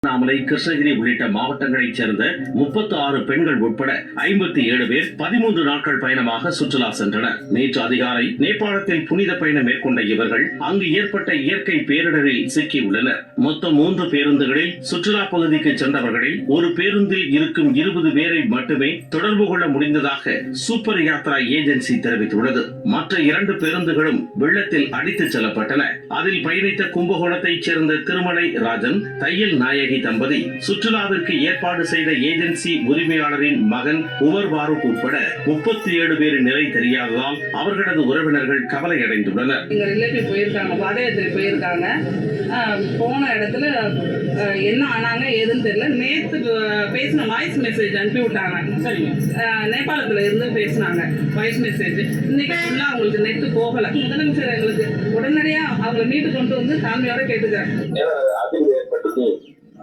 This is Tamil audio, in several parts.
திருவண்ணாமலை, கிருஷ்ணகிரி உள்ளிட்ட மாவட்டங்களைச் சேர்ந்த 36 பெண்கள் உட்பட 57 பேர் 13 நாட்கள் பயணமாக சுற்றுலா சென்றனர். நேற்று அதிகாலை நேபாளத்தில் புனித பயணம் மேற்கொண்ட இவர்கள் அங்கு ஏற்பட்ட இயற்கை பேரிடரில் சிக்கியுள்ளனர். மொத்தம் 3 பேருந்துகளில் சுற்றுலா பகுதிக்கு சென்றவர்களை ஒரு பேருந்தில் இருக்கும் 20 பேரை மட்டுமே தொடர்பு கொள்ள முடிந்ததாக சூப்பர் யாத்ரா ஏஜென்சி தெரிவித்துள்ளது. மற்ற 2 பேருந்துகளும் வெள்ளத்தில் அடித்துச் செல்லப்பட்டன. அதில் பயணித்த கும்பகோணத்தைச் சேர்ந்த திருமலை ராஜன், தையல் நாயகி தம்பதி சுற்றுலாவிற்கு ஏற்பாடு செய்த ஏஜென்சி உரிமையாளரின் மகன் உமர் பாரூக் உட்பட 37 பேரின் நிலை தெரியாததால் அவர்களது உறவினர்கள் கவலையடைந்துள்ளனர். போயிருக்காங்க. போன இடத்துல என்ன ஆனாங்க ஏதுன்னு தெரியல. நேற்று பேசின வாய்ஸ் மெசேஜ் அனுப்பி விட்டாங்க. நேபாளத்துல இருந்து பேசினாங்க வாய்ஸ் மெசேஜ். இன்னைக்கு ஃபுல்லா அவங்களுக்கு நெட் போகல. முதலமைச்சர் எங்களுக்கு உடனடியா அவங்க மீட்டு கொண்டு வந்து தாழ்மையோட கேட்டுக்கிறாங்க.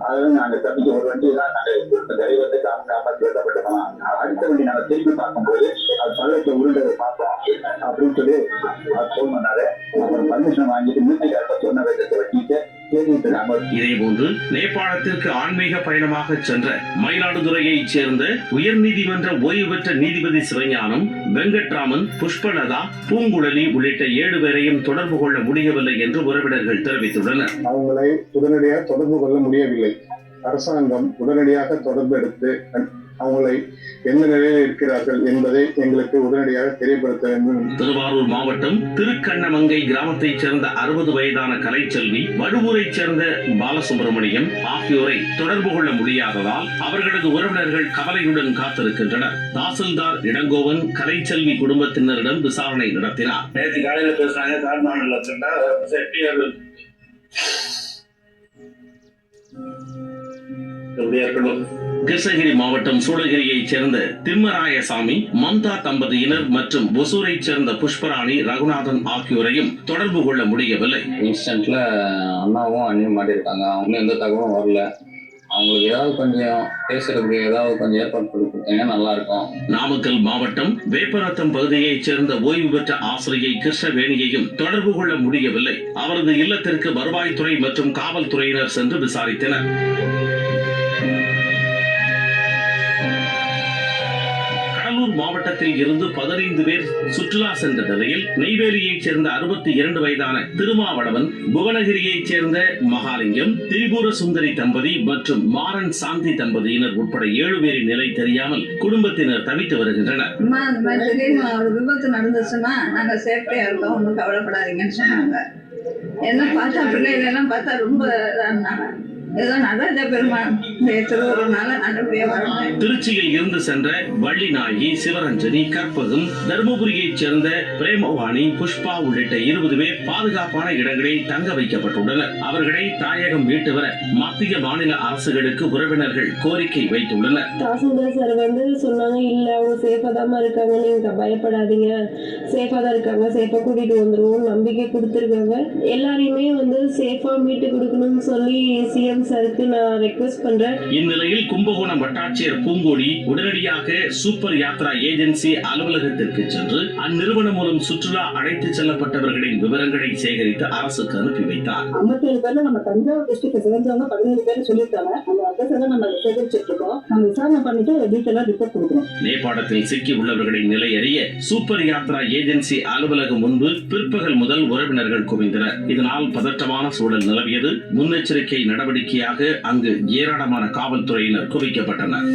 அதாவது நாங்க தம்பிக்கு ஒரு வண்டி தான் நாங்க தெய்வத்தை காப்பாற்றி வெட்டப்பட்டோம். அடுத்த வண்டி நாங்க திரும்பி பார்க்கும்போது அது பள்ளத்துல உருண்டதை பார்த்தோம் அப்படின்னு சொல்லி ஃபோன் பண்ணாரு. அப்புறம் பர்மிஷன் வாங்கிட்டு மீட்டிங் சொன்ன வேதத்தை வட்டிட்டு இதேபோன்று நேபாளத்திற்கு ஆன்மீக பயணமாக சென்ற மயிலாடுதுறையைச் சேர்ந்த உயர்நீதிமன்ற ஓய்வு பெற்ற நீதிபதி சிவஞானம், வெங்கட்ராமன், புஷ்பலதா, பூங்குழலி உள்ளிட்ட 7 பேரையும் தொடர்பு கொள்ள முடியவில்லை என்று உறவினர்கள் தெரிவித்துள்ளனர். அவங்களை உடனடியாக தொடர்பு கொள்ள முடியவில்லை. அரசாங்கம் உடனடியாக தொடர்பு எடுத்து அவங்களை எந்த நிலையில் இருக்கிறார்கள் என்பதை எங்களுக்கு உடனடியாக தெரியப்படுத்த வேண்டும். திருவாரூர் மாவட்டம் திருக்கண்ணமங்கை கிராமத்தைச் சேர்ந்த 60 வயதான கலைச்செல்வி, வடுவூரைச் சேர்ந்த பாலசுப்ரமணியம் ஆகியோரை தொடர்பு கொள்ள முடியாததால் அவர்களது உறவினர்கள் கவலையுடன் காத்திருக்கின்றனர். தாசில்தார் இளங்கோவன் கலைச்செல்வி குடும்பத்தினரிடம் விசாரணை நடத்தினார். நேற்று காலையில பேசுறாங்க. கிருஷ்ணகிரி மாவட்டம் சூளகிரியைச் சேர்ந்த திம்மராயசாமி, மம்தா தம்பதியினர் மற்றும் ஒசூரைச் சேர்ந்த புஷ்பராணி, ரகுநாதன் ஆகியோரையும் தொடர்பு கொள்ள முடியவில்லை. இன்ஸ்டன்ட்ல அண்ணாவும் அண்ணியும் மாட்டிருக்காங்க. அவங்க எந்த தகவலும் வரல. அவங்களுக்கு ஏதாவது கொஞ்சம் பேசுறதுக்கு ஏதாவது கொஞ்சம் ஏற்பாடு கொடுத்தீங்கன்னா நல்லா இருக்கும். நாமக்கல் மாவட்டம் வேப்பரத்தம் பகுதியைச் சேர்ந்த ஓய்வு பெற்ற ஆசிரியை கிருஷ்ணவேணியையும் தொடர்பு கொள்ள முடியவில்லை. அவரது இல்லத்திற்கு வருவாய்த்துறை மற்றும் காவல்துறையினர் சென்று விசாரித்தனர். மாவட்டத்தில் இருந்து 15 பேர் சுற்றுலா சென்ற நிலையில் நெய்வேலியைச் சேர்ந்த 62 வயதான திருமாவளவன், புவனகிரியைச் சேர்ந்த மகாலிங்கம், திரிபுர சுந்தரி தம்பதி மற்றும் மாறன் சாந்தி தம்பதியினர் உட்பட 7 பேரின் நிலை தெரியாமல் குடும்பத்தினர் தவித்து வருகின்றனர். விபத்து நடந்துச்சுன்னா நாங்க சேஃப்டியா இருக்கோம், ஒன்றும் கவலைப்படாதீங்கன்னு சொன்னாங்க. என்ன பார்த்தா பிள்ளைகள் எல்லாம் பார்த்தா ரொம்ப திருச்சியில் இருந்து சென்ற வள்ளிநாயகி, சிவரஞ்சனி, கற்பகம், தர்மபுரியைச் சேர்ந்த பிரேமவாணி, புஷ்பா உள்ளிட்ட 20 பேர் பாதுகாப்பான இடங்களில் தங்க வைக்கப்பட்டுள்ளனர். அவர்களை தாயகம் மீட்டு வர மத்திய மாநில அரசுகளுக்கு உறவினர்கள் கோரிக்கை வைத்துள்ளனர். தாசில்தார் சார் சொன்னாங்க, இல்ல அவங்க சேஃபா தான் இருக்காங்க, நீங்க பயப்படாதீங்க, சேஃபா தான் இருக்காங்க, சேஃபா கூட்டிட்டு வந்துருவோம் நம்பிக்கை கொடுத்திருக்காங்க. எல்லாரையுமே சேஃபா மீட்டு கொடுக்கணும்னு சொல்லி சிஎம் சாருக்கு நான் ரெக்வெஸ்ட் பண்றேன். இந்நிலையில் கும்பகோணம் வட்டாட்சியர் பூங்கோடி உடனடியாக சூப்பர் யாத்ரா ஏஜென்சி அலுவலகத்திற்கு சென்று அந்நிறுவனம் மூலம் சுற்றுலா அழைத்துச் செல்லப்பட்டவர்களின் விவரங்களை சேகரித்து அரசுக்கு அனுப்பி வைத்தார். 57 பேர்ல நம்ம தஞ்சாவூர் டிஸ்ட்ரிக்ட் சேர்ந்தவங்க 17 பேர் சொல்லியிருக்காங்க. அந்த அட்ரஸ் நம்ம சேகரிச்சிட்டு இருக்கோம். நம்ம விசாரணை பண்ணிட்டு டீட்டெயிலா ரிப்போர்ட் கொடுக்கிறோம். நேபாளத்தில் சிக்கி உள்ளவர்களின் நிலை அறிய சூப்பர் யாத்ரா ஏஜென்சி அலுவலகம் முன்பு பிற்பகல் முதல் உறவினர்கள் குவிந்தனர். இதனால் பதற்றமான சூழல் நிலவியது. முன்னெச்சரிக்கை நடவடிக்கையாக அங்கு ஏராளமான காவல்துறையினர் குவிக்கப்பட்டனர்.